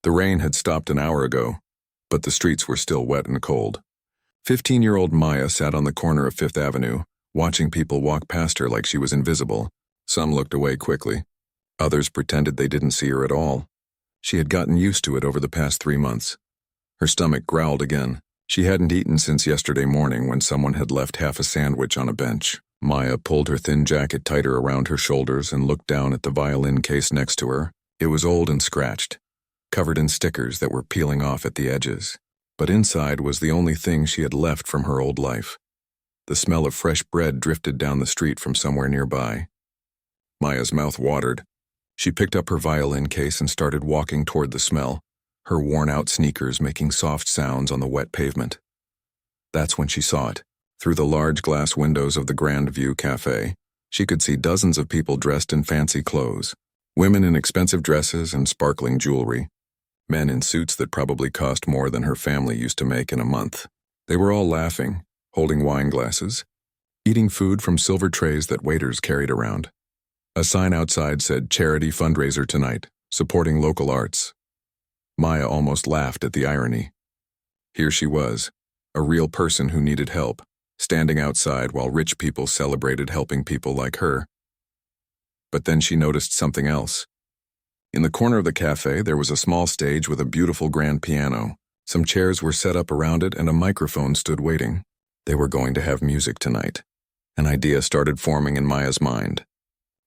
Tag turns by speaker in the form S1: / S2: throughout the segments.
S1: The rain had stopped an hour ago, but the streets were still wet and cold. 15-year-old Maya sat on the corner of Fifth Avenue, watching people walk past her like she was invisible. Some looked away quickly. Others pretended they didn't see her at all. She had gotten used to it over the past 3 months. Her stomach growled again. She hadn't eaten since yesterday morning when someone had left half a sandwich on a bench. Maya pulled her thin jacket tighter around her shoulders and looked down at the violin case next to her. It was old and scratched, covered in stickers that were peeling off at the edges. But inside was the only thing she had left from her old life. The smell of fresh bread drifted down the street from somewhere nearby. Maya's mouth watered. She picked up her violin case and started walking toward the smell, her worn-out sneakers making soft sounds on the wet pavement. That's when she saw it. Through the large glass windows of the Grand View Cafe, she could see dozens of people dressed in fancy clothes, women in expensive dresses and sparkling jewelry, men in suits that probably cost more than her family used to make in a month. They were all laughing, holding wine glasses, eating food from silver trays that waiters carried around. A sign outside said, "Charity fundraiser tonight, supporting local arts." Maya almost laughed at the irony. Here she was, a real person who needed help, standing outside while rich people celebrated helping people like her. But then she noticed something else. In the corner of the cafe, there was a small stage with a beautiful grand piano. Some chairs were set up around it and a microphone stood waiting. They were going to have music tonight. An idea started forming in Maya's mind.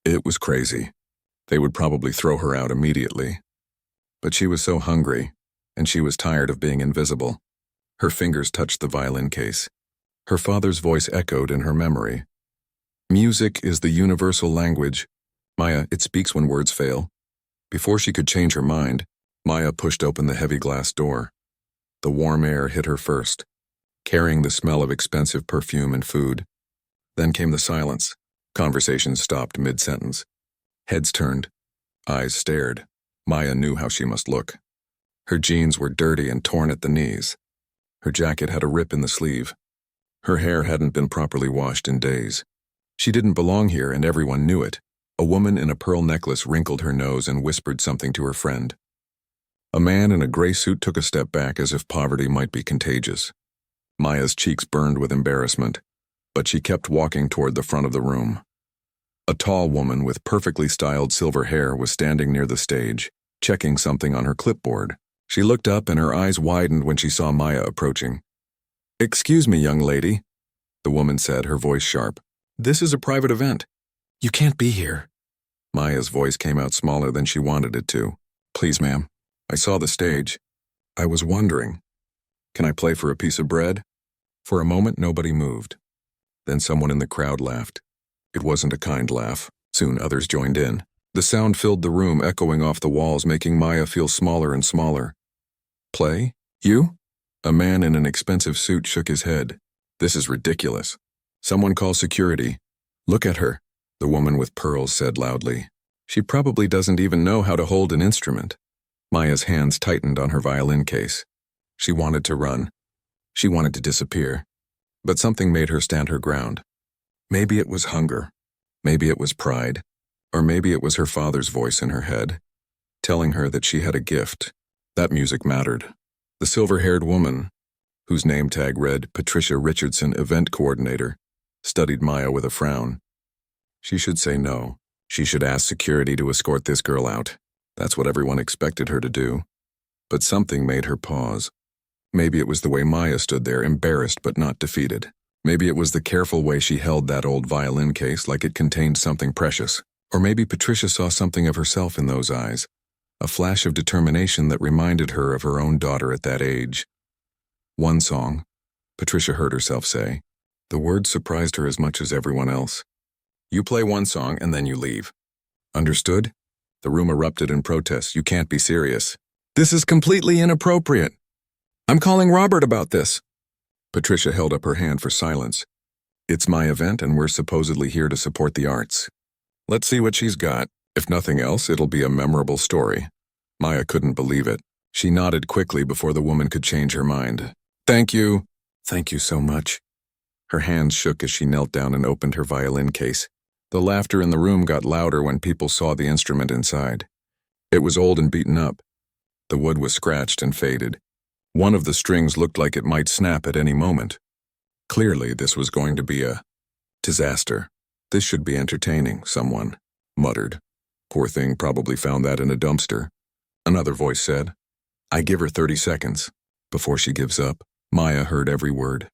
S1: It was crazy. They would probably throw her out immediately. But she was so hungry, and she was tired of being invisible. Her fingers touched the violin case. Her father's voice echoed in her memory. "Music is the universal language. Maya, it speaks when words fail." Before she could change her mind, Maya pushed open the heavy glass door. The warm air hit her first, carrying the smell of expensive perfume and food. Then came the silence. Conversations stopped mid-sentence. Heads turned. Eyes stared. Maya knew how she must look. Her jeans were dirty and torn at the knees. Her jacket had a rip in the sleeve. Her hair hadn't been properly washed in days. She didn't belong here, and everyone knew it. A woman in a pearl necklace wrinkled her nose and whispered something to her friend. A man in a gray suit took a step back as if poverty might be contagious. Maya's cheeks burned with embarrassment, but she kept walking toward the front of the room. A tall woman with perfectly styled silver hair was standing near the stage, checking something on her clipboard. She looked up and her eyes widened when she saw Maya approaching. "Excuse me, young lady," the woman said, her voice sharp. "This is a private event. You can't be here." Maya's voice came out smaller than she wanted it to. "Please, ma'am. I saw the stage. I was wondering, can I play for a piece of bread?" For a moment, nobody moved. Then someone in the crowd laughed. It wasn't a kind laugh. Soon others joined in. The sound filled the room, echoing off the walls, making Maya feel smaller and smaller. "Play? You?" A man in an expensive suit shook his head. "This is ridiculous. Someone call security." "Look at her," the woman with pearls said loudly. "She probably doesn't even know how to hold an instrument." Maya's hands tightened on her violin case. She wanted to run. She wanted to disappear. But something made her stand her ground. Maybe it was hunger. Maybe it was pride. Or maybe it was her father's voice in her head, telling her that she had a gift. That music mattered. The silver-haired woman, whose name tag read Patricia Richardson, event coordinator, studied Maya with a frown. She should say no. She should ask security to escort this girl out. That's what everyone expected her to do. But something made her pause. Maybe it was the way Maya stood there, embarrassed but not defeated. Maybe it was the careful way she held that old violin case like it contained something precious. Or maybe Patricia saw something of herself in those eyes, a flash of determination that reminded her of her own daughter at that age. "One song," Patricia heard herself say. The words surprised her as much as everyone else. "You play one song and then you leave." "Understood?" The room erupted in protest. "You can't be serious." "This is completely inappropriate. I'm calling Robert about this." Patricia held up her hand for silence. "It's my event and we're supposedly here to support the arts. Let's see what she's got. If nothing else, it'll be a memorable story." Maya couldn't believe it. She nodded quickly before the woman could change her mind. "Thank you." "Thank you so much." Her hands shook as she knelt down and opened her violin case. The laughter in the room got louder when people saw the instrument inside. It was old and beaten up, The wood was scratched and faded. One of the strings looked like it might snap at any moment. Clearly, this was going to be a disaster. This should be entertaining, someone muttered. Poor thing probably found that in a dumpster. Another voice said, I give her 30 seconds. Before she gives up, Maya heard every word.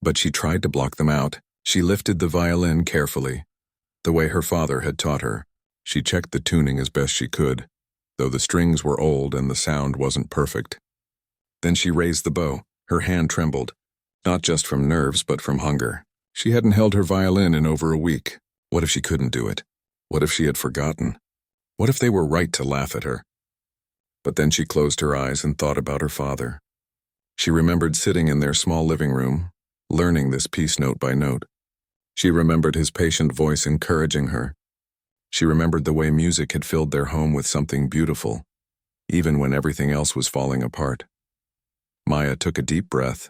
S1: But she tried to block them out. She lifted the violin carefully, the way her father had taught her. She checked the tuning as best she could, though the strings were old and the sound wasn't perfect. Then she raised the bow. Her hand trembled, not just from nerves but from hunger. She hadn't held her violin in over a week. What if she couldn't do it? What if she had forgotten? What if they were right to laugh at her? But then she closed her eyes and thought about her father. She remembered sitting in their small living room, learning this piece note by note. She remembered his patient voice encouraging her. She remembered the way music had filled their home with something beautiful, even when everything else was falling apart. Maya took a deep breath.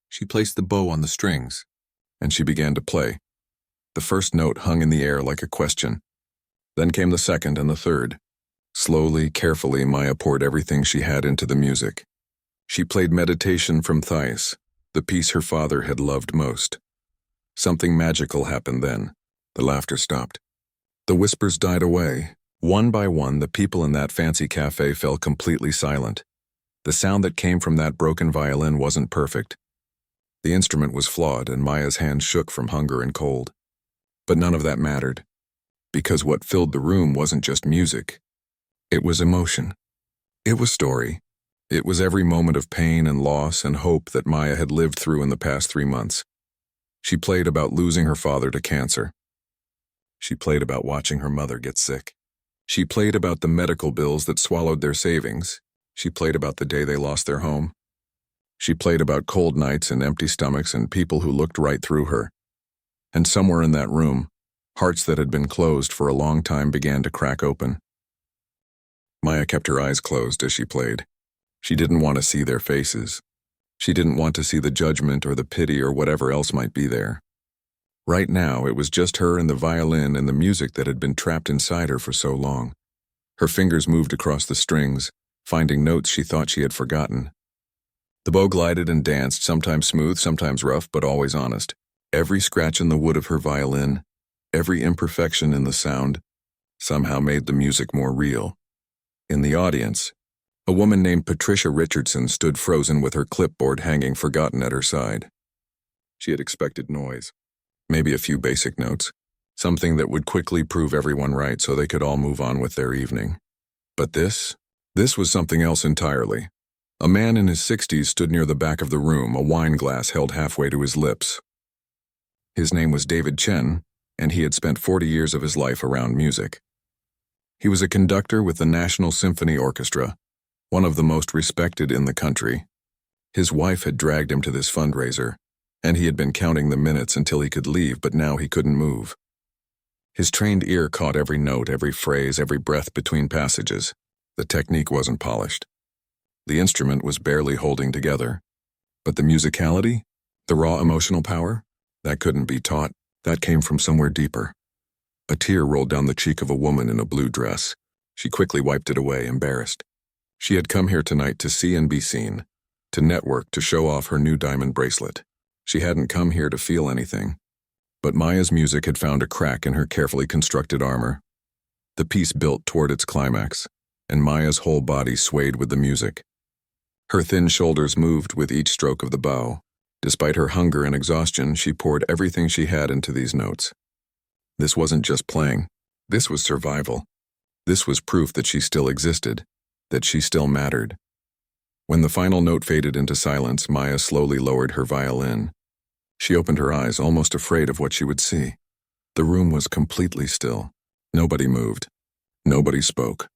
S1: She placed the bow on the strings, and she began to play. The first note hung in the air like a question. Then came the second and the third. Slowly, carefully, Maya poured everything she had into the music. She played Meditation from Thais, the piece her father had loved most. Something magical happened then. The laughter stopped. The whispers died away. One by one, the people in that fancy cafe fell completely silent. The sound that came from that broken violin wasn't perfect. The instrument was flawed, and Maya's hands shook from hunger and cold. But none of that mattered, because what filled the room wasn't just music. It was emotion. It was story. It was every moment of pain and loss and hope that Maya had lived through in the past 3 months. She played about losing her father to cancer. She played about watching her mother get sick. She played about the medical bills that swallowed their savings. She played about the day they lost their home. She played about cold nights and empty stomachs and people who looked right through her. And somewhere in that room, hearts that had been closed for a long time began to crack open. Maya kept her eyes closed as she played. She didn't want to see their faces. She didn't want to see the judgment or the pity or whatever else might be there. Right now, it was just her and the violin and the music that had been trapped inside her for so long. Her fingers moved across the strings, finding notes she thought she had forgotten. The bow glided and danced, sometimes smooth, sometimes rough, but always honest. Every scratch in the wood of her violin, every imperfection in the sound, somehow made the music more real. In the audience, a woman named Patricia Richardson stood frozen with her clipboard hanging forgotten at her side. She had expected noise, maybe a few basic notes, something that would quickly prove everyone right so they could all move on with their evening. But this was something else entirely. A man in his 60s stood near the back of the room, a wine glass held halfway to his lips. His name was David Chen, and he had spent 40 years of his life around music. He was a conductor with the National Symphony Orchestra, one of the most respected in the country. His wife had dragged him to this fundraiser, and he had been counting the minutes until he could leave, but now he couldn't move. His trained ear caught every note, every phrase, every breath between passages. The technique wasn't polished. The instrument was barely holding together. But the musicality, the raw emotional power, that couldn't be taught. That came from somewhere deeper. A tear rolled down the cheek of a woman in a blue dress. She quickly wiped it away, embarrassed. She had come here tonight to see and be seen, to network, to show off her new diamond bracelet. She hadn't come here to feel anything. But Maya's music had found a crack in her carefully constructed armor. The piece built toward its climax, and Maya's whole body swayed with the music. Her thin shoulders moved with each stroke of the bow. Despite her hunger and exhaustion, she poured everything she had into these notes. This wasn't just playing. This was survival. This was proof that she still existed, that she still mattered. When the final note faded into silence, Maya slowly lowered her violin. She opened her eyes, almost afraid of what she would see. The room was completely still. Nobody moved. Nobody spoke.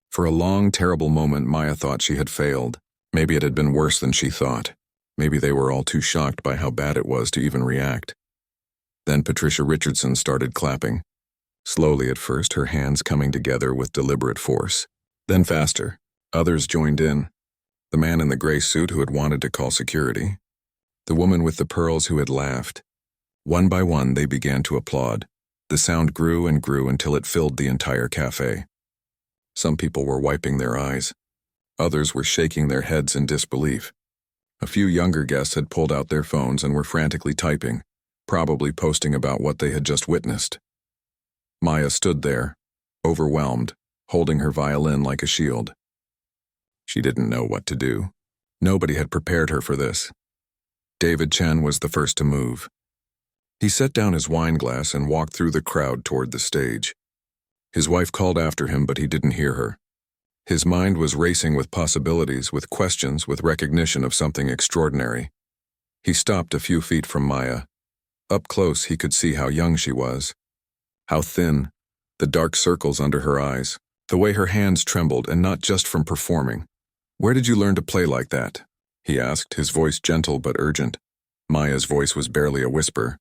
S1: For a long, terrible moment, Maya thought she had failed. Maybe it had been worse than she thought. Maybe they were all too shocked by how bad it was to even react. Then Patricia Richardson started clapping. Slowly at first, her hands coming together with deliberate force. Then faster. Others joined in. The man in the gray suit who had wanted to call security. The woman with the pearls who had laughed. One by one, they began to applaud. The sound grew and grew until it filled the entire cafe. Some people were wiping their eyes. Others were shaking their heads in disbelief. A few younger guests had pulled out their phones and were frantically typing, probably posting about what they had just witnessed. Maya stood there, overwhelmed, holding her violin like a shield. She didn't know what to do. Nobody had prepared her for this. David Chen was the first to move. He set down his wine glass and walked through the crowd toward the stage. His wife called after him, but he didn't hear her. His mind was racing with possibilities, with questions, with recognition of something extraordinary. He stopped a few feet from Maya. Up close, he could see how young she was. How thin, the dark circles under her eyes, the way her hands trembled, and not just from performing. "Where did you learn to play like that?" he asked, his voice gentle but urgent. Maya's voice was barely a whisper.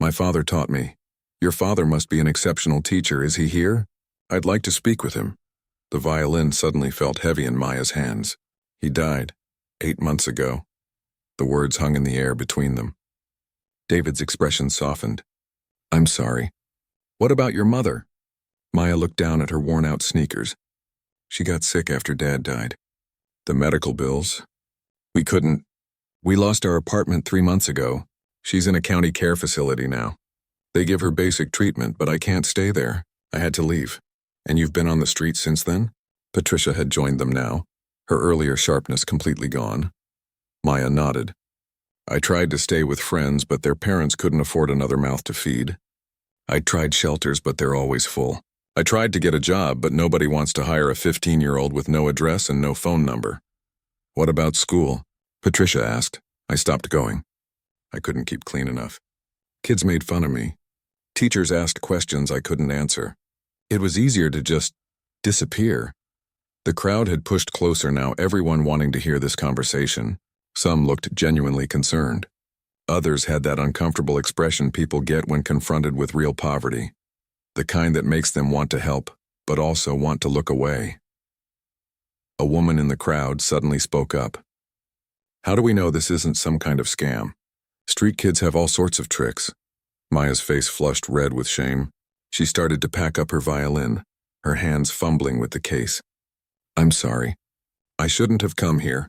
S1: "My father taught me. Your father must be an exceptional teacher. Is he here? I'd like to speak with him." The violin suddenly felt heavy in Maya's hands. "He died 8 months ago." The words hung in the air between them. David's expression softened. "I'm sorry. What about your mother?" Maya looked down at her worn-out sneakers. "She got sick after Dad died. The medical bills. We lost our apartment 3 months ago. She's in a county care facility now. They give her basic treatment, but I can't stay there. I had to leave." "And you've been on the streets since then?" Patricia had joined them now, her earlier sharpness completely gone. Maya nodded. "I tried to stay with friends, but their parents couldn't afford another mouth to feed. I tried shelters, but they're always full. I tried to get a job, but nobody wants to hire a 15-year-old with no address and no phone number." "What about school?" Patricia asked. "I stopped going. I couldn't keep clean enough. Kids made fun of me. Teachers asked questions I couldn't answer. It was easier to just disappear." The crowd had pushed closer now, everyone wanting to hear this conversation. Some looked genuinely concerned. Others had that uncomfortable expression people get when confronted with real poverty. The kind that makes them want to help, but also want to look away. A woman in the crowd suddenly spoke up. "How do we know this isn't some kind of scam? Street kids have all sorts of tricks." Maya's face flushed red with shame. She started to pack up her violin, her hands fumbling with the case. "I'm sorry. I shouldn't have come here.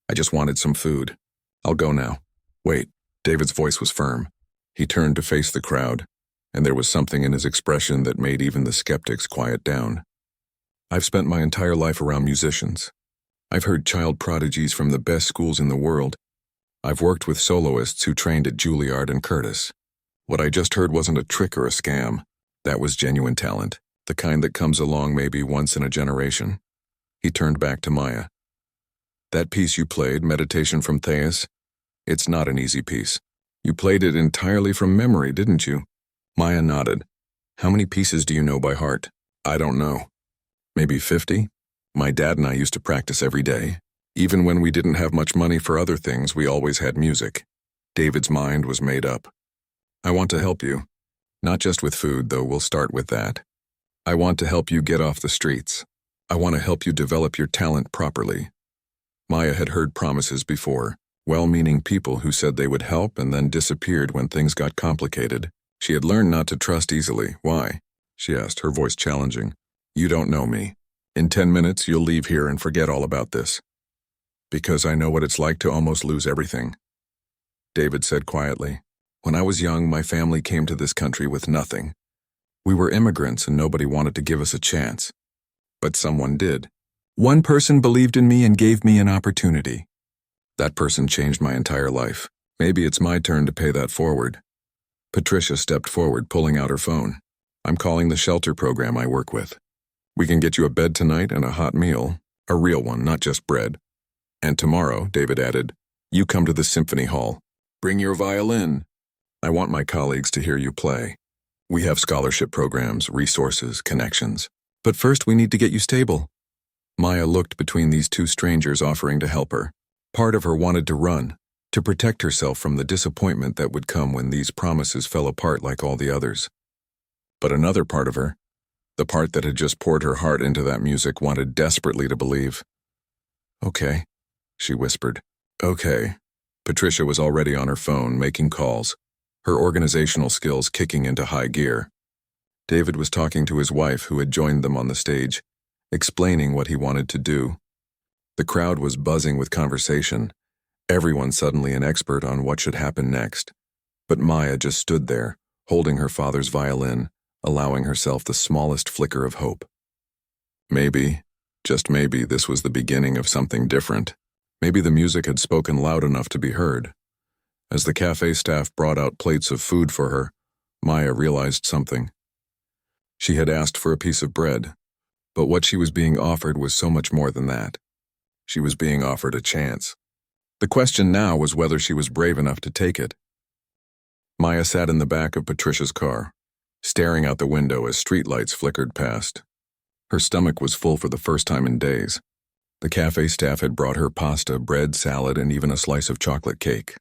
S1: I just wanted some food. I'll go now." "Wait." David's voice was firm. He turned to face the crowd, and there was something in his expression that made even the skeptics quiet down. "I've spent my entire life around musicians. I've heard child prodigies from the best schools in the world. I've worked with soloists who trained at Juilliard and Curtis. What I just heard wasn't a trick or a scam. That was genuine talent, the kind that comes along maybe once in a generation." He turned back to Maya. "That piece you played, Meditation from Thais, it's not an easy piece. You played it entirely from memory, didn't you?" Maya nodded. "How many pieces do you know by heart?" "I don't know. Maybe 50? My dad and I used to practice every day. Even when we didn't have much money for other things, we always had music." David's mind was made up. "I want to help you. Not just with food, though we'll start with that. I want to help you get off the streets. I want to help you develop your talent properly." Maya had heard promises before, well-meaning people who said they would help and then disappeared when things got complicated. She had learned not to trust easily. "Why?" she asked, her voice challenging. "You don't know me. In 10 minutes, you'll leave here and forget all about this." "Because I know what it's like to almost lose everything," David said quietly. "When I was young, my family came to this country with nothing. We were immigrants and nobody wanted to give us a chance. But someone did. One person believed in me and gave me an opportunity. That person changed my entire life. Maybe it's my turn to pay that forward." Patricia stepped forward, pulling out her phone. "I'm calling the shelter program I work with. We can get you a bed tonight and a hot meal, a real one, not just bread. And tomorrow," David added, "you come to the symphony hall. Bring your violin. I want my colleagues to hear you play. We have scholarship programs, resources, connections. But first we need to get you stable." Maya looked between these two strangers offering to help her. Part of her wanted to run, to protect herself from the disappointment that would come when these promises fell apart like all the others. But another part of her, the part that had just poured her heart into that music, wanted desperately to believe. "Okay," she whispered. "Okay." Patricia was already on her phone, making calls, her organizational skills kicking into high gear. David was talking to his wife, who had joined them on the stage, explaining what he wanted to do. The crowd was buzzing with conversation, everyone suddenly an expert on what should happen next. But Maya just stood there, holding her father's violin, allowing herself the smallest flicker of hope. Maybe, just maybe, this was the beginning of something different. Maybe the music had spoken loud enough to be heard. As the cafe staff brought out plates of food for her, Maya realized something. She had asked for a piece of bread, but what she was being offered was so much more than that. She was being offered a chance. The question now was whether she was brave enough to take it. Maya sat in the back of Patricia's car, staring out the window as streetlights flickered past. Her stomach was full for the first time in days. The cafe staff had brought her pasta, bread, salad, and even a slice of chocolate cake.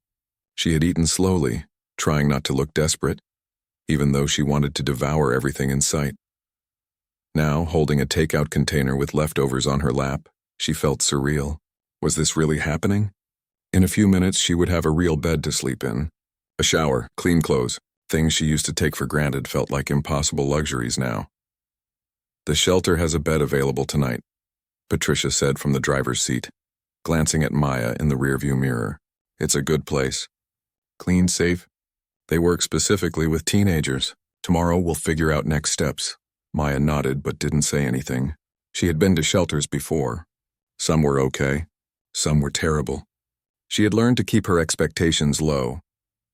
S1: She had eaten slowly, trying not to look desperate, even though she wanted to devour everything in sight. Now, holding a takeout container with leftovers on her lap, she felt surreal. Was this really happening? In a few minutes, she would have a real bed to sleep in. A shower, clean clothes, things she used to take for granted felt like impossible luxuries now. The shelter has a bed available tonight, Patricia said from the driver's seat, glancing at Maya in the rearview mirror. It's a good place. Clean, safe. They work specifically with teenagers. Tomorrow we'll figure out next steps. Maya nodded but didn't say anything. She had been to shelters before. Some were okay. Some were terrible. She had learned to keep her expectations low.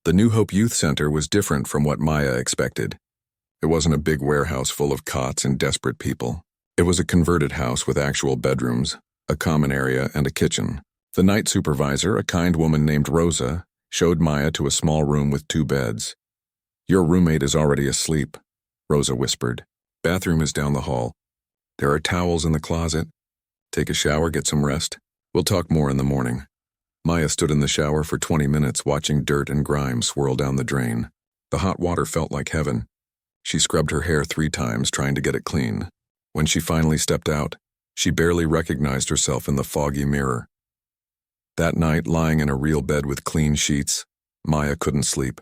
S1: The New Hope Youth Center was different from what Maya expected. It wasn't a big warehouse full of cots and desperate people. It was a converted house with actual bedrooms, a common area, and a kitchen. The night supervisor, a kind woman named Rosa, showed Maya to a small room with 2 beds. Your roommate is already asleep, Rosa whispered. Bathroom is down the hall. There are towels in the closet. Take a shower, get some rest. We'll talk more in the morning. Maya stood in the shower for 20 minutes watching dirt and grime swirl down the drain. The hot water felt like heaven. She scrubbed her hair 3 times trying to get it clean. When she finally stepped out, she barely recognized herself in the foggy mirror. That night, lying in a real bed with clean sheets, Maya couldn't sleep.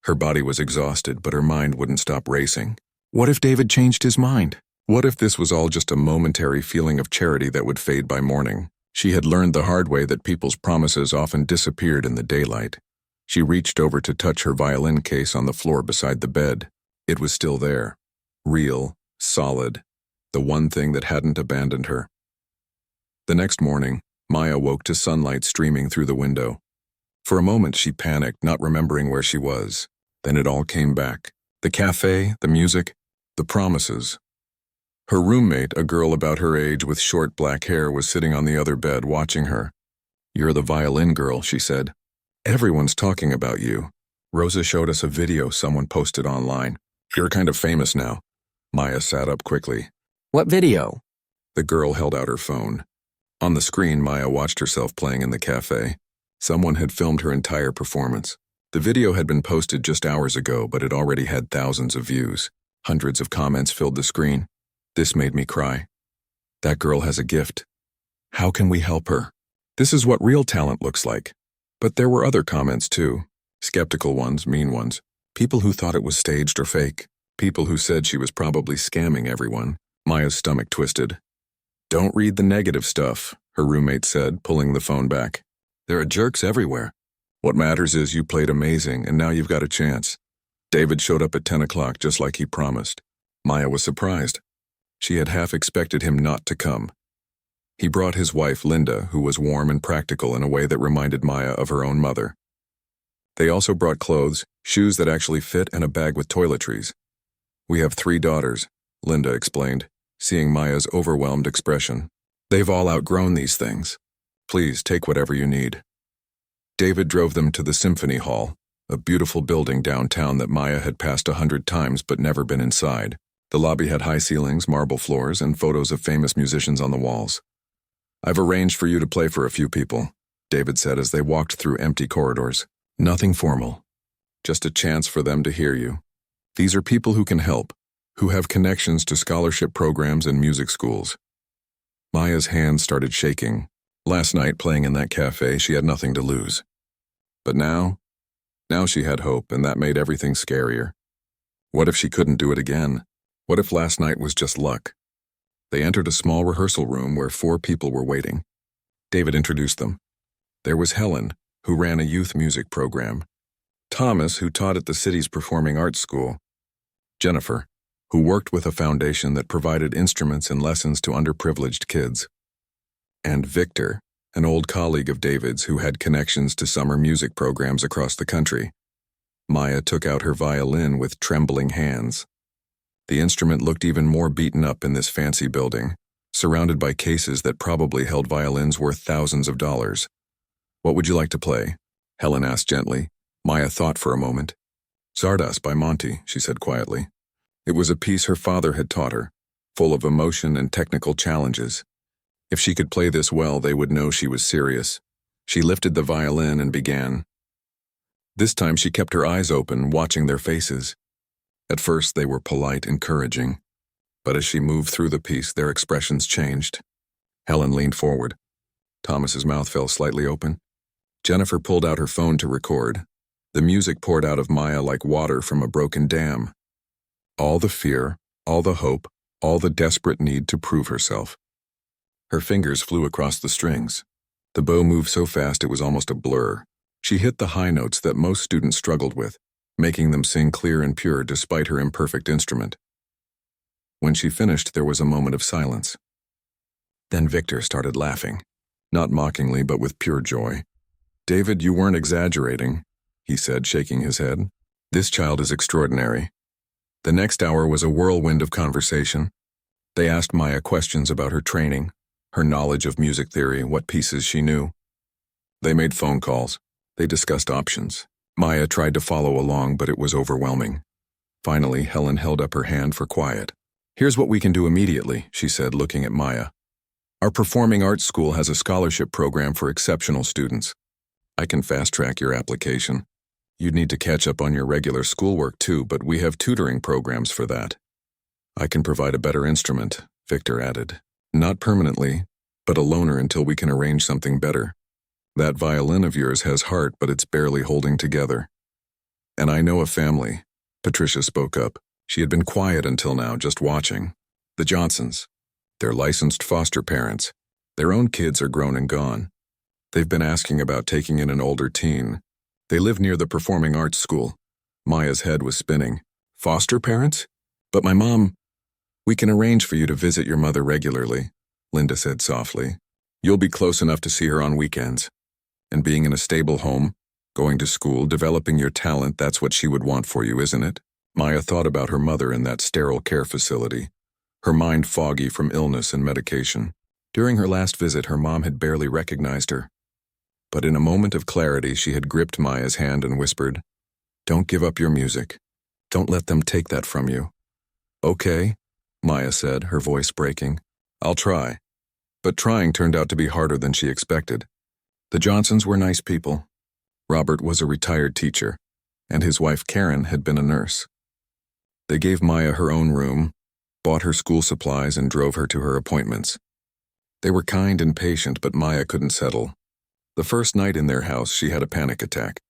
S1: Her body was exhausted, but her mind wouldn't stop racing. What if David changed his mind? What if this was all just a momentary feeling of charity that would fade by morning? She had learned the hard way that people's promises often disappeared in the daylight. She reached over to touch her violin case on the floor beside the bed. It was still there. Real, solid. The one thing that hadn't abandoned her. The next morning, Maya woke to sunlight streaming through the window. For a moment she panicked, not remembering where she was. Then it all came back. The cafe, the music, the promises. Her roommate, a girl about her age with short black hair, was sitting on the other bed watching her. You're the violin girl, she said. Everyone's talking about you. Rosa showed us a video someone posted online. You're kind of famous now. Maya sat up quickly.
S2: What video?
S1: The girl held out her phone. On the screen, Maya watched herself playing in the cafe. Someone had filmed her entire performance. The video had been posted just hours ago, but it already had thousands of views. Hundreds of comments filled the screen. This made me cry. That girl has a gift. How can we help her? This is what real talent looks like. But there were other comments too. Skeptical ones, mean ones. People who thought it was staged or fake. People who said she was probably scamming everyone. Maya's stomach twisted. Don't read the negative stuff, her roommate said, pulling the phone back. There are jerks everywhere. What matters is you played amazing, and now you've got a chance. David showed up at 10 o'clock just like he promised. Maya was surprised. She had half expected him not to come. He brought his wife, Linda, who was warm and practical in a way that reminded Maya of her own mother. They also brought clothes, shoes that actually fit, and a bag with toiletries. We have 3 daughters, Linda explained, seeing Maya's overwhelmed expression. They've all outgrown these things. Please take whatever you need. David drove them to the Symphony Hall, a beautiful building downtown that Maya had passed 100 times but never been inside. The lobby had high ceilings, marble floors, and photos of famous musicians on the walls. I've arranged for you to play for a few people, David said as they walked through empty corridors. Nothing formal. Just a chance for them to hear you. These are people who can help, who have connections to scholarship programs and music schools. Maya's hands started shaking. Last night, playing in that cafe, she had nothing to lose. But now she had hope, and that made everything scarier. What if she couldn't do it again? What if last night was just luck? They entered a small rehearsal room where 4 people were waiting. David introduced them. There was Helen, who ran a youth music program. Thomas, who taught at the city's performing arts school. Jennifer, who worked with a foundation that provided instruments and lessons to underprivileged kids. And Victor, an old colleague of David's who had connections to summer music programs across the country. Maya took out her violin with trembling hands. The instrument looked even more beaten up in this fancy building, surrounded by cases that probably held violins worth thousands of dollars. "What would you like to play?" Helen asked gently. Maya thought for a moment. "Zardas by Monty," she said quietly. It was a piece her father had taught her, full of emotion and technical challenges. If she could play this well, they would know she was serious. She lifted the violin and began. This time she kept her eyes open, watching their faces. At first they were polite, encouraging. But as she moved through the piece, their expressions changed. Helen leaned forward. Thomas's mouth fell slightly open. Jennifer pulled out her phone to record. The music poured out of Maya like water from a broken dam. All the fear, all the hope, all the desperate need to prove herself. Her fingers flew across the strings. The bow moved so fast it was almost a blur. She hit the high notes that most students struggled with, making them sing clear and pure despite her imperfect instrument. When she finished, there was a moment of silence. Then Victor started laughing, not mockingly but with pure joy. "David, you weren't exaggerating," he said, shaking his head. "This child is extraordinary." The next hour was a whirlwind of conversation. They asked Maya questions about her training, her knowledge of music theory, what pieces she knew. They made phone calls. They discussed options. Maya tried to follow along, but it was overwhelming. Finally, Helen held up her hand for quiet. "Here's what we can do immediately," she said, looking at Maya. "Our performing arts school has a scholarship program for exceptional students. I can fast-track your application. You'd need to catch up on your regular schoolwork too, but we have tutoring programs for that. I can provide a better instrument," Victor added. "Not permanently, but a loaner until we can arrange something better. That violin of yours has heart, but it's barely holding together. And I know a family." Patricia spoke up. She had been quiet until now, just watching. "The Johnsons. They're licensed foster parents. Their own kids are grown and gone. They've been asking about taking in an older teen. They live near the performing arts school." Maya's head was spinning. "Foster parents? But my mom—" "We can arrange for you to visit your mother regularly," Linda said softly. "You'll be close enough to see her on weekends. And being in a stable home, going to school, developing your talent, that's what she would want for you, isn't it?" Maya thought about her mother in that sterile care facility, her mind foggy from illness and medication. During her last visit, her mom had barely recognized her. But in a moment of clarity, she had gripped Maya's hand and whispered, "Don't give up your music. Don't let them take that from you." "Okay," Maya said, her voice breaking. "I'll try." But trying turned out to be harder than she expected. The Johnsons were nice people. Robert was a retired teacher, and his wife Karen had been a nurse. They gave Maya her own room, bought her school supplies, and drove her to her appointments. They were kind and patient, but Maya couldn't settle. The first night in their house, she had a panic attack.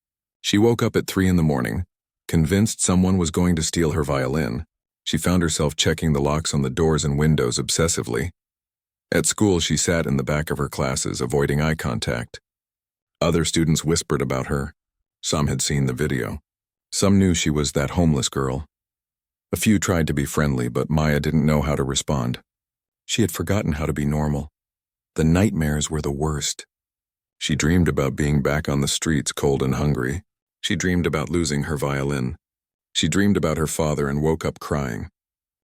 S1: She woke up at 3 a.m, convinced someone was going to steal her violin. She found herself checking the locks on the doors and windows obsessively. At school, she sat in the back of her classes, avoiding eye contact. Other students whispered about her. Some had seen the video. Some knew she was that homeless girl. A few tried to be friendly, but Maya didn't know how to respond. She had forgotten how to be normal. The nightmares were the worst. She dreamed about being back on the streets, cold and hungry. She dreamed about losing her violin. She dreamed about her father and woke up crying.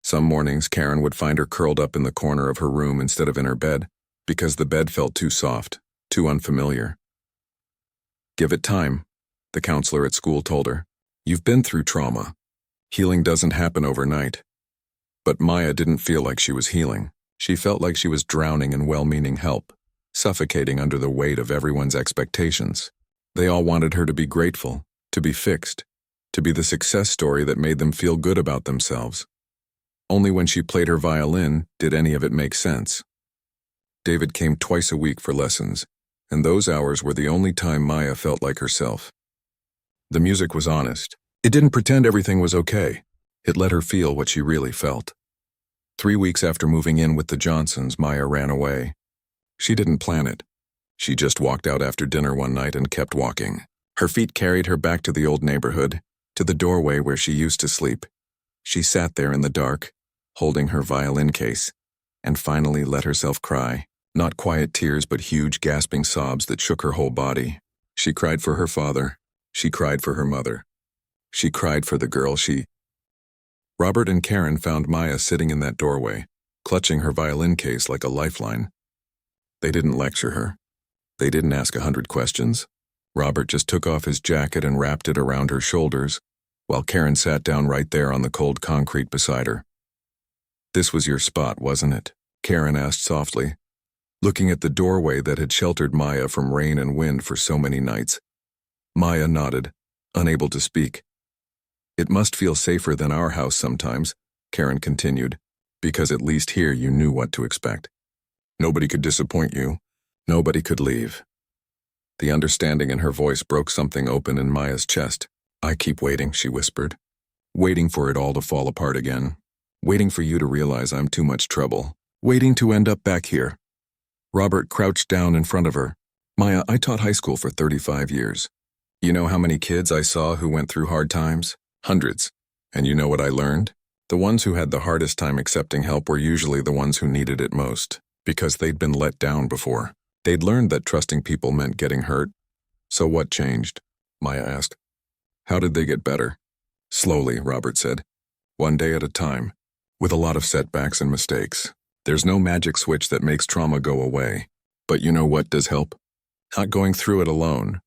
S1: Some mornings, Karen would find her curled up in the corner of her room instead of in her bed, because the bed felt too soft, too unfamiliar. "Give it time," the counselor at school told her. "You've been through trauma. Healing doesn't happen overnight." But Maya didn't feel like she was healing. She felt like she was drowning in well-meaning help, suffocating under the weight of everyone's expectations. They all wanted her to be grateful, to be fixed, to be the success story that made them feel good about themselves. Only when she played her violin did any of it make sense. David came twice a week for lessons, and those hours were the only time Maya felt like herself. The music was honest. It didn't pretend everything was okay. It let her feel what she really felt. 3 weeks after moving in with the Johnsons, Maya ran away. She didn't plan it. She just walked out after dinner one night and kept walking. Her feet carried her back to the old neighborhood, to the doorway where she used to sleep. She sat there in the dark, holding her violin case, and finally let herself cry. Not quiet tears, but huge gasping sobs that shook her whole body. She cried for her father. She cried for her mother. She cried for the girl she... Robert and Karen found Maya sitting in that doorway, clutching her violin case like a lifeline. They didn't lecture her. They didn't ask 100 questions. Robert just took off his jacket and wrapped it around her shoulders, while Karen sat down right there on the cold concrete beside her. "This was your spot, wasn't it?" Karen asked softly, looking at the doorway that had sheltered Maya from rain and wind for so many nights. Maya nodded, unable to speak. "It must feel safer than our house sometimes," Karen continued, "because at least here you knew what to expect. Nobody could disappoint you. Nobody could leave." The understanding in her voice broke something open in Maya's chest. "I keep waiting," she whispered. "Waiting for it all to fall apart again. Waiting for you to realize I'm too much trouble. Waiting to end up back here." Robert crouched down in front of her. "Maya, I taught high school for 35 years. You know how many kids I saw who went through hard times? Hundreds. And you know what I learned? The ones who had the hardest time accepting help were usually the ones who needed it most, because they'd been let down before. They'd learned that trusting people meant getting hurt." "So what changed?" Maya asked. "How did they get better?" "Slowly," Robert said. "One day at a time, with a lot of setbacks and mistakes. There's no magic switch that makes trauma go away. But you know what does help? Not going through it alone."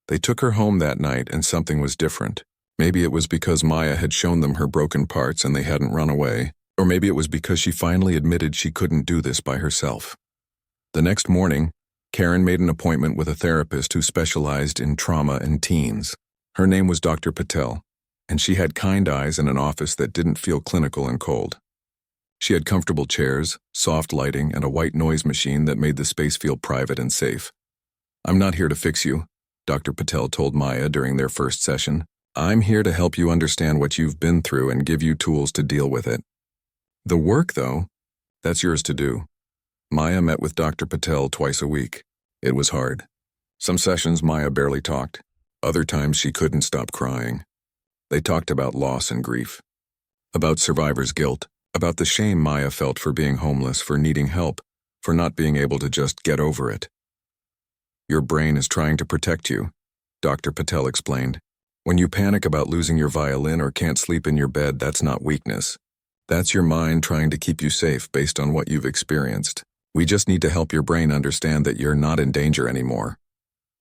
S1: They took her home that night and something was different. Maybe it was because Maya had shown them her broken parts and they hadn't run away, or maybe it was because she finally admitted she couldn't do this by herself. The next morning, Karen made an appointment with a therapist who specialized in trauma and teens. Her name was Dr. Patel, and she had kind eyes and an office that didn't feel clinical and cold. She had comfortable chairs, soft lighting, and a white noise machine that made the space feel private and safe. "I'm not here to fix you," Dr. Patel told Maya during their first session. "I'm here to help you understand what you've been through and give you tools to deal with it. The work, though, that's yours to do." Maya met with Dr. Patel twice a week. It was hard. Some sessions Maya barely talked. Other times she couldn't stop crying. They talked about loss and grief, about survivor's guilt, about the shame Maya felt for being homeless, for needing help, for not being able to just get over it. "Your brain is trying to protect you," Dr. Patel explained. "When you panic about losing your violin or can't sleep in your bed, that's not weakness. That's your mind trying to keep you safe based on what you've experienced. We just need to help your brain understand that you're not in danger anymore."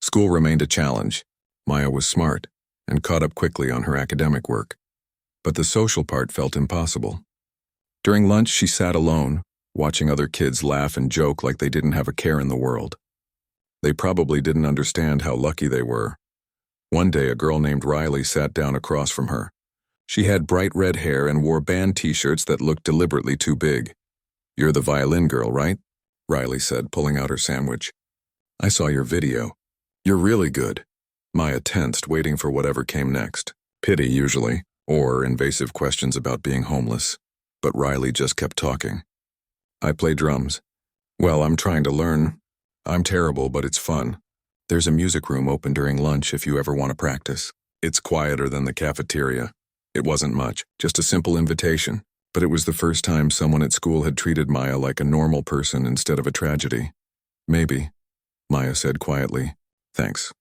S1: School remained a challenge. Maya was smart and caught up quickly on her academic work. But the social part felt impossible. During lunch, she sat alone, watching other kids laugh and joke like they didn't have a care in the world. They probably didn't understand how lucky they were. One day, a girl named Riley sat down across from her. She had bright red hair and wore band t-shirts that looked deliberately too big. "You're the violin girl, right?" Riley said, pulling out her sandwich. "I saw your video. You're really good." Maya tensed, waiting for whatever came next. Pity, usually, or invasive questions about being homeless. But Riley just kept talking. "I play drums. Well, I'm trying to learn. I'm terrible, but it's fun. There's a music room open during lunch if you ever want to practice. It's quieter than the cafeteria." It wasn't much, just a simple invitation. But it was the first time someone at school had treated Maya like a normal person instead of a tragedy. "Maybe," Maya said quietly. "Thanks."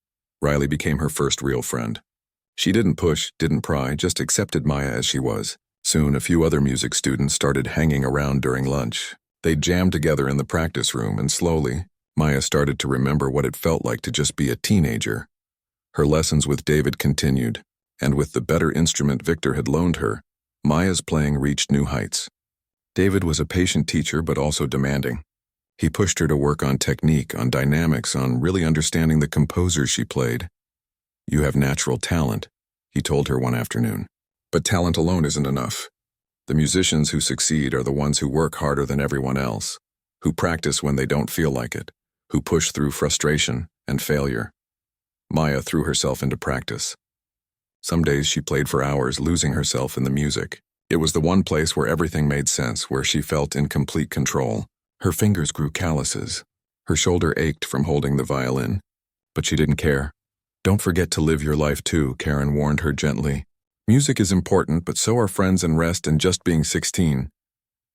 S1: Riley became her first real friend. She didn't push, didn't pry, just accepted Maya as she was. Soon, a few other music students started hanging around during lunch. They jammed together in the practice room, and slowly, Maya started to remember what it felt like to just be a teenager. Her lessons with David continued, and with the better instrument Victor had loaned her, Maya's playing reached new heights. David was a patient teacher but also demanding. He pushed her to work on technique, on dynamics, on really understanding the composers she played. "You have natural talent," he told her one afternoon. "But talent alone isn't enough. The musicians who succeed are the ones who work harder than everyone else, who practice when they don't feel like it, who push through frustration and failure." Maya threw herself into practice. Some days she played for hours, losing herself in the music. It was the one place where everything made sense, where she felt in complete control. Her fingers grew calluses. Her shoulder ached from holding the violin. But she didn't care. "Don't forget to live your life too," Karen warned her gently. "Music is important, but so are friends and rest and just being 16.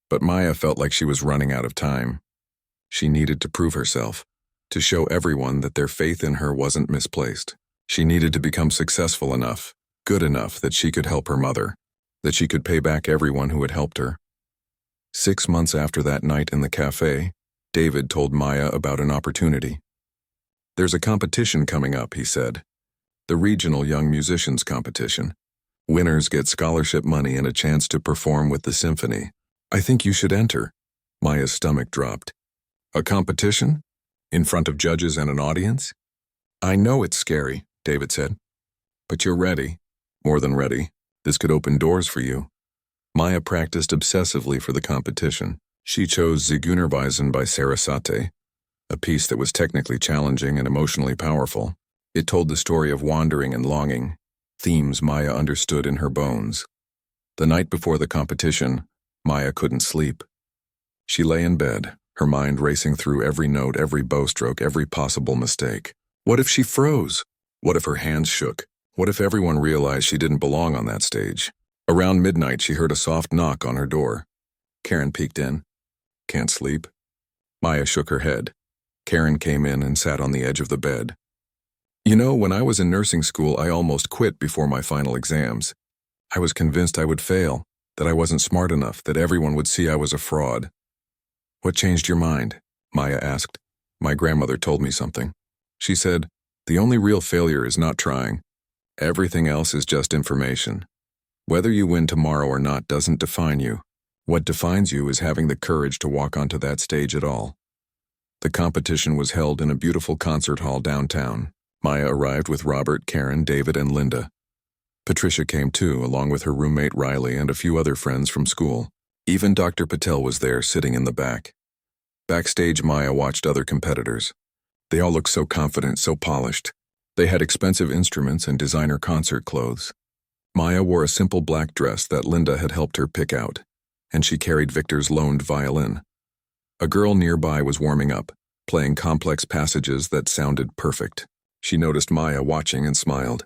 S1: But Maya felt like she was running out of time. She needed to prove herself, to show everyone that their faith in her wasn't misplaced. She needed to become successful enough, good enough that she could help her mother, that she could pay back everyone who had helped her. 6 months after that night in the cafe, David told Maya about an opportunity. "There's a competition coming up," he said. "The regional young musicians competition. Winners get scholarship money and a chance to perform with the symphony. I think you should enter." Maya's stomach dropped. "A competition? In front of judges and an audience?" "I know it's scary," David said. "But you're ready. More than ready. This could open doors for you." Maya practiced obsessively for the competition. She chose Zigeunerweisen by Sarasate, a piece that was technically challenging and emotionally powerful. It told the story of wandering and longing, themes Maya understood in her bones. The night before the competition, Maya couldn't sleep. She lay in bed, her mind racing through every note, every bowstroke, every possible mistake. What if she froze? What if her hands shook? What if everyone realized she didn't belong on that stage? Around midnight, she heard a soft knock on her door. Karen peeked in. "Can't sleep?" Maya shook her head. Karen came in and sat on the edge of the bed. "You know, when I was in nursing school, I almost quit before my final exams. I was convinced I would fail, that I wasn't smart enough, that everyone would see I was a fraud." "What changed your mind?" Maya asked. "My grandmother told me something. She said, the only real failure is not trying. Everything else is just information. Whether you win tomorrow or not doesn't define you. What defines you is having the courage to walk onto that stage at all." The competition was held in a beautiful concert hall downtown. Maya arrived with Robert, Karen, David, and Linda. Patricia came too, along with her roommate Riley and a few other friends from school. Even Dr. Patel was there, sitting in the back. Backstage, Maya watched other competitors. They all looked so confident, so polished. They had expensive instruments and designer concert clothes. Maya wore a simple black dress that Linda had helped her pick out, and she carried Victor's loaned violin. A girl nearby was warming up, playing complex passages that sounded perfect. She noticed Maya watching and smiled.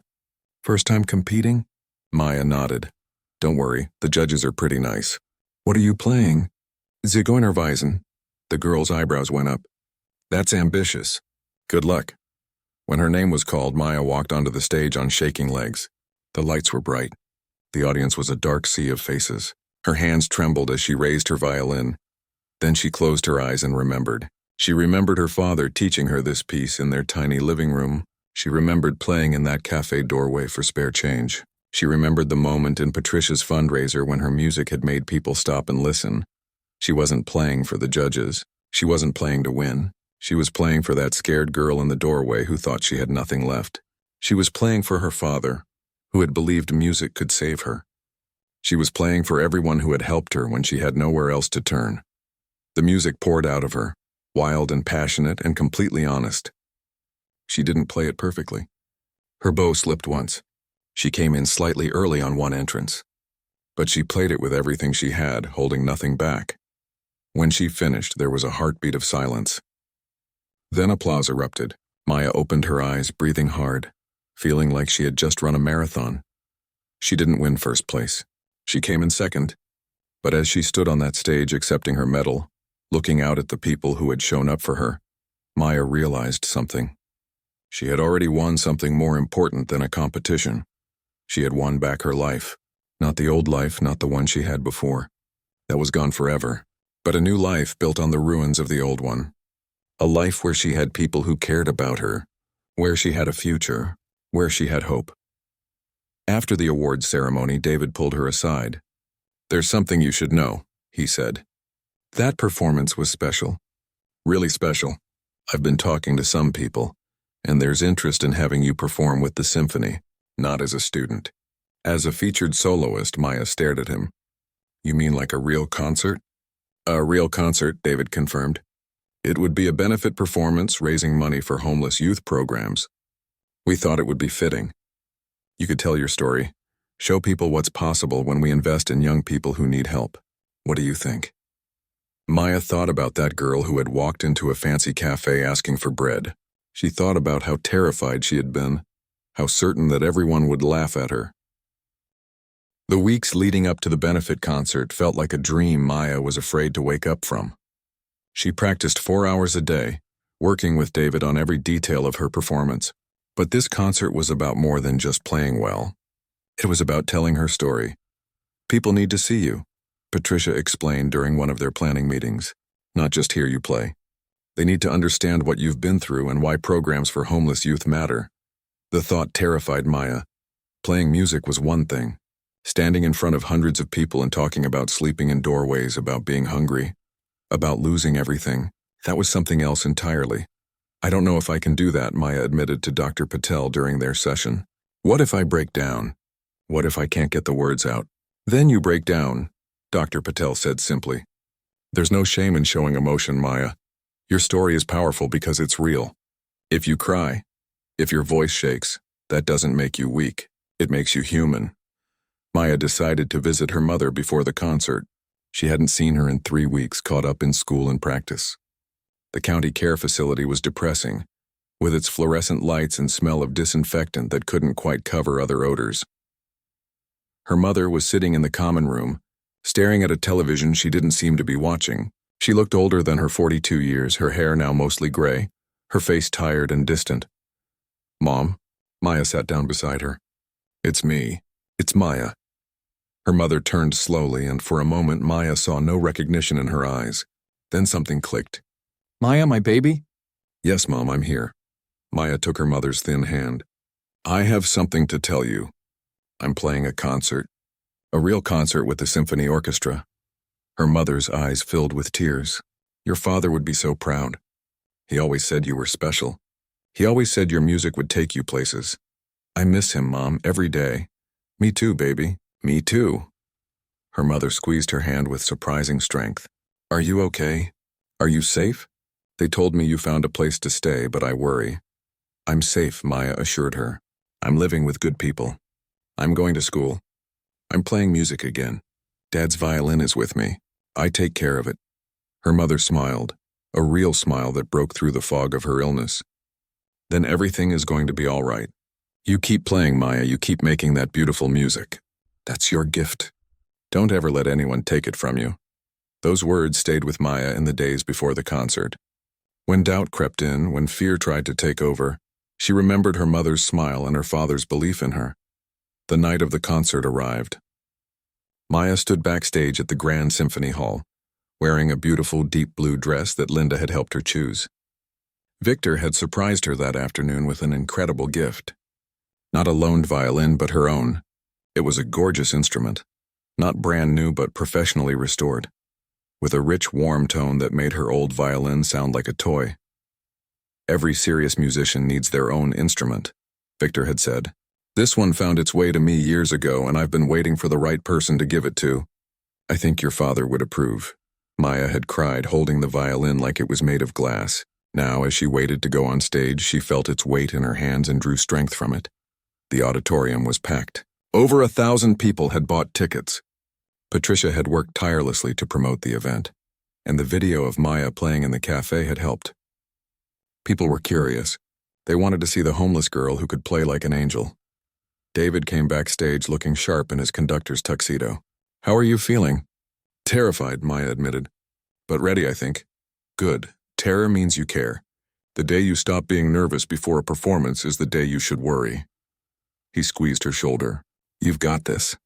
S1: "First time competing?" Maya nodded. "Don't worry, the judges are pretty nice." "What are you playing?" "Zigeunerweisen." The girl's eyebrows went up. "That's ambitious. Good luck." When her name was called, Maya walked onto the stage on shaking legs. The lights were bright. The audience was a dark sea of faces. Her hands trembled as she raised her violin. Then she closed her eyes and remembered. She remembered her father teaching her this piece in their tiny living room. She remembered playing in that cafe doorway for spare change. She remembered the moment in Patricia's fundraiser when her music had made people stop and listen. She wasn't playing for the judges. She wasn't playing to win. She was playing for that scared girl in the doorway who thought she had nothing left. She was playing for her father, who had believed music could save her. She was playing for everyone who had helped her when she had nowhere else to turn. The music poured out of her, wild and passionate and completely honest. She didn't play it perfectly. Her bow slipped once. She came in slightly early on one entrance. But she played it with everything she had, holding nothing back. When she finished, there was a heartbeat of silence. Then applause erupted. Maya opened her eyes, breathing hard, feeling like she had just run a marathon. She didn't win first place. She came in second. But as she stood on that stage accepting her medal, looking out at the people who had shown up for her, Maya realized something. She had already won something more important than a competition. She had won back her life. Not the old life, not the one she had before. That was gone forever. But a new life built on the ruins of the old one. A life where she had people who cared about her, where she had a future, where she had hope. After the awards ceremony, David pulled her aside. "There's something you should know," he said. "That performance was special. Really special. I've been talking to some people, and there's interest in having you perform with the symphony, not as a student." As a featured soloist, Maya stared at him. "You mean like a real concert?" "A real concert," David confirmed. "It would be a benefit performance raising money for homeless youth programs. We thought it would be fitting. You could tell your story. Show people what's possible when we invest in young people who need help. What do you think? Maya thought about that girl who had walked into a fancy cafe asking for bread. She thought about how terrified she had been, how certain that everyone would laugh at her. The weeks leading up to the benefit concert felt like a dream Maya was afraid to wake up from. She practiced 4 hours a day, working with David on every detail of her performance. But this concert was about more than just playing well. It was about telling her story. People need to see you, Patricia explained during one of their planning meetings, not just hear you play. They need to understand what you've been through and why programs for homeless youth matter. The thought terrified Maya. Playing music was one thing. Standing in front of hundreds of people and talking about sleeping in doorways, about being hungry, about losing everything, that was something else entirely. I don't know if I can do that, Maya admitted to Dr. Patel during their session. What if I break down? What if I can't get the words out? Then you break down, Dr. Patel said simply. There's no shame in showing emotion, Maya. Your story is powerful because it's real. If you cry, if your voice shakes, that doesn't make you weak. It makes you human. Maya decided to visit her mother before the concert. She hadn't seen her in 3 weeks, caught up in school and practice. The county care facility was depressing, with its fluorescent lights and smell of disinfectant that couldn't quite cover other odors. Her mother was sitting in the common room, staring at a television she didn't seem to be watching. She looked older than her 42 years, her hair now mostly gray, her face tired and distant. Mom, Maya sat down beside her. It's me. It's Maya. Her mother turned slowly, and for a moment Maya saw no recognition in her eyes. Then something clicked.
S2: Maya, my baby?
S1: Yes, Mom, I'm here. Maya took her mother's thin hand. I have something to tell you. I'm playing a concert. A real concert with the symphony orchestra. Her mother's eyes filled with tears. Your father would be so proud. He always said you were special. He always said your music would take you places. I miss him, Mom, every day. Me too, baby. Me too. Her mother squeezed her hand with surprising strength. Are you okay? Are you safe? They told me you found a place to stay, but I worry. I'm safe, Maya assured her. I'm living with good people. I'm going to school. I'm playing music again. Dad's violin is with me. I take care of it. Her mother smiled, a real smile that broke through the fog of her illness. Then everything is going to be all right. You keep playing, Maya. You keep making that beautiful music. That's your gift. Don't ever let anyone take it from you. Those words stayed with Maya in the days before the concert. When doubt crept in, when fear tried to take over, she remembered her mother's smile and her father's belief in her. The night of the concert arrived. Maya stood backstage at the Grand Symphony Hall, wearing a beautiful deep blue dress that Linda had helped her choose. Victor had surprised her that afternoon with an incredible gift. Not a loaned violin, but her own. It was a gorgeous instrument, not brand new but professionally restored, with a rich, warm tone that made her old violin sound like a toy. Every serious musician needs their own instrument, Victor had said. This one found its way to me years ago, and I've been waiting for the right person to give it to. I think your father would approve. Maya had cried, holding the violin like it was made of glass. Now, as she waited to go on stage, she felt its weight in her hands and drew strength from it. The auditorium was packed. Over 1,000 people had bought tickets. Patricia had worked tirelessly to promote the event, and the video of Maya playing in the cafe had helped. People were curious. They wanted to see the homeless girl who could play like an angel. David came backstage looking sharp in his conductor's tuxedo. How are you feeling? Terrified, Maya admitted. But ready, I think. Good. Terror means you care. The day you stop being nervous before a performance is the day you should worry. He squeezed her shoulder. You've got this.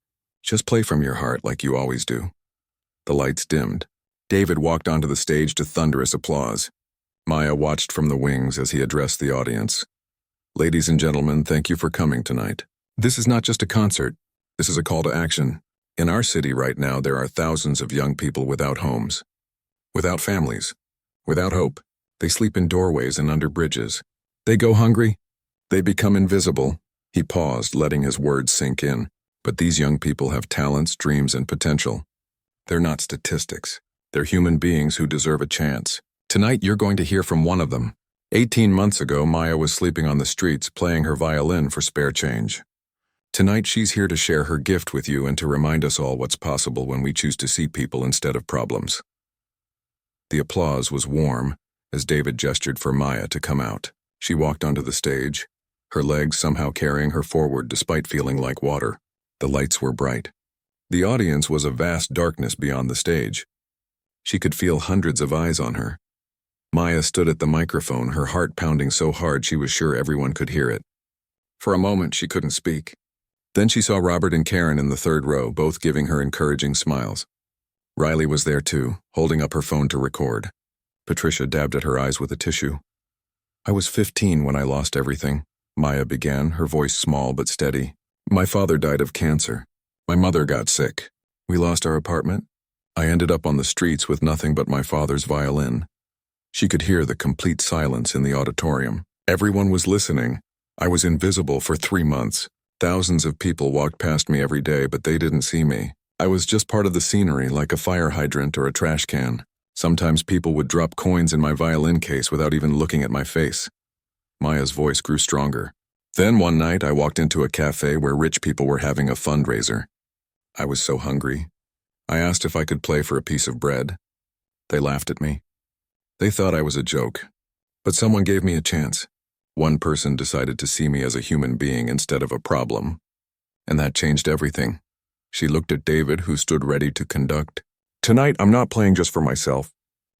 S1: Just play from your heart like you always do. The lights dimmed. David walked onto the stage to thunderous applause. Maya watched from the wings as he addressed the audience. Ladies and gentlemen, thank you for coming tonight. This is not just a concert. This is a call to action. In our city right now, there are thousands of young people without homes, without families, without hope. They sleep in doorways and under bridges. They go hungry. They become invisible. He paused, letting his words sink in. But these young people have talents, dreams, and potential. They're not statistics. They're human beings who deserve a chance. Tonight, you're going to hear from one of them. 18 months ago, Maya was sleeping on the streets, playing her violin for spare change. Tonight she's here to share her gift with you and to remind us all what's possible when we choose to see people instead of problems. The applause was warm as David gestured for Maya to come out. She walked onto the stage, her legs somehow carrying her forward despite feeling like water. The lights were bright. The audience was a vast darkness beyond the stage. She could feel hundreds of eyes on her. Maya stood at the microphone, her heart pounding so hard she was sure everyone could hear it. For a moment, she couldn't speak. Then she saw Robert and Karen in the third row, both giving her encouraging smiles. Riley was there too, holding up her phone to record. Patricia dabbed at her eyes with a tissue. "I was 15 when I lost everything," Maya began, her voice small but steady. "My father died of cancer. My mother got sick. We lost our apartment. I ended up on the streets with nothing but my father's violin." She could hear the complete silence in the auditorium. Everyone was listening. I was invisible for 3 months. Thousands of people walked past me every day, but they didn't see me. I was just part of the scenery, like a fire hydrant or a trash can. Sometimes people would drop coins in my violin case without even looking at my face. Maya's voice grew stronger. Then one night I walked into a cafe where rich people were having a fundraiser. I was so hungry. I asked if I could play for a piece of bread. They laughed at me. They thought I was a joke. But someone gave me a chance. One person decided to see me as a human being instead of a problem. And that changed everything. She looked at David, who stood ready to conduct. "Tonight, I'm not playing just for myself.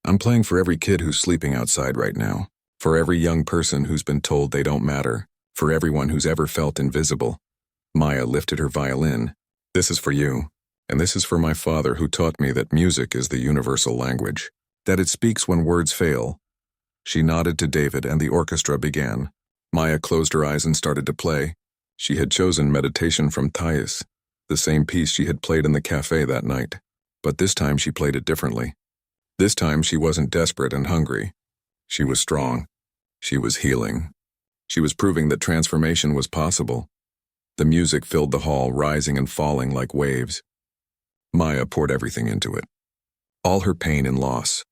S1: I'm playing for every kid who's sleeping outside right now. For every young person who's been told they don't matter. For everyone who's ever felt invisible." Maya lifted her violin. "This is for you. And this is for my father, who taught me that music is the universal language. That it speaks when words fail." She nodded to David and the orchestra began. Maya closed her eyes and started to play. She had chosen Meditation from Thais, the same piece she had played in the cafe that night. But this time she played it differently. This time she wasn't desperate and hungry. She was strong. She was healing. She was proving that transformation was possible. The music filled the hall, rising and falling like waves. Maya poured everything into it. All her pain and loss,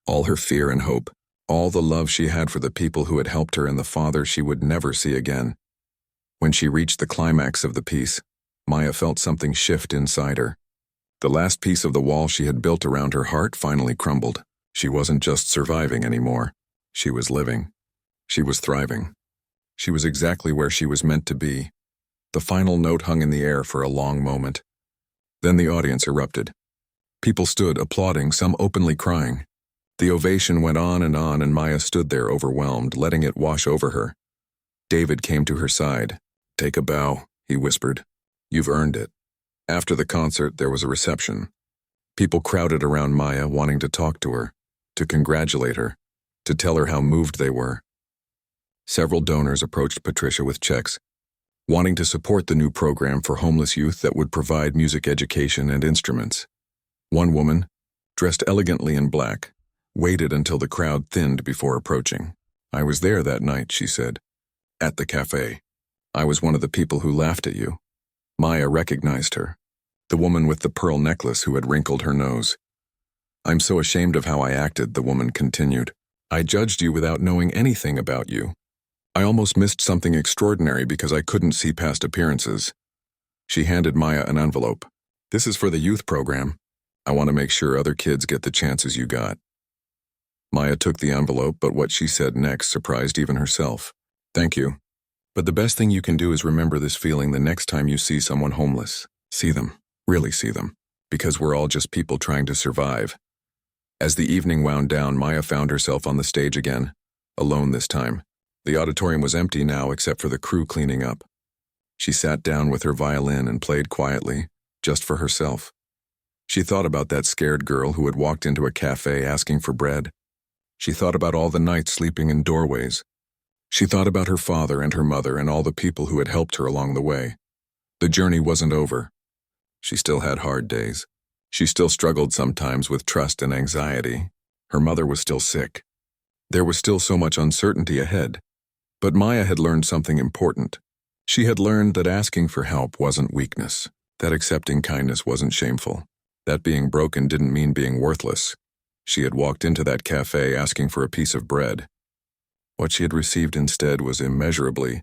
S1: all her fear and hope, all the love she had for the people who had helped her and the father she would never see again. When she reached the climax of the piece, Maya felt something shift inside her. The last piece of the wall she had built around her heart finally crumbled. She wasn't just surviving anymore. She was living. She was thriving. She was exactly where she was meant to be. The final note hung in the air for a long moment. Then the audience erupted. People stood applauding, some openly crying. The ovation went on, and Maya stood there overwhelmed, letting it wash over her. David came to her side. "Take a bow," he whispered. "You've earned it." After the concert, there was a reception. People crowded around Maya, wanting to talk to her, to congratulate her, to tell her how moved they were. Several donors approached Patricia with checks, wanting to support the new program for homeless youth that would provide music education and instruments. One woman, dressed elegantly in black, waited until the crowd thinned before approaching. "I was there that night," she said. "At the cafe. I was one of the people who laughed at you." Maya recognized her, the woman with the pearl necklace who had wrinkled her nose. "I'm so ashamed of how I acted," the woman continued. "I judged you without knowing anything about you. I almost missed something extraordinary because I couldn't see past appearances." She handed Maya an envelope. "This is for the youth program. I want to make sure other kids get the chances you got." Maya took the envelope, but what she said next surprised even herself. "Thank you. But the best thing you can do is remember this feeling the next time you see someone homeless. See them, really see them, because we're all just people trying to survive." As the evening wound down, Maya found herself on the stage again, alone this time. The auditorium was empty now except for the crew cleaning up. She sat down with her violin and played quietly, just for herself. She thought about that scared girl who had walked into a cafe asking for bread. She thought about all the nights sleeping in doorways. She thought about her father and her mother and all the people who had helped her along the way. The journey wasn't over. She still had hard days. She still struggled sometimes with trust and anxiety. Her mother was still sick. There was still so much uncertainty ahead. But Maya had learned something important. She had learned that asking for help wasn't weakness, that accepting kindness wasn't shameful, that being broken didn't mean being worthless. She had walked into that cafe asking for a piece of bread. What she had received instead was immeasurably,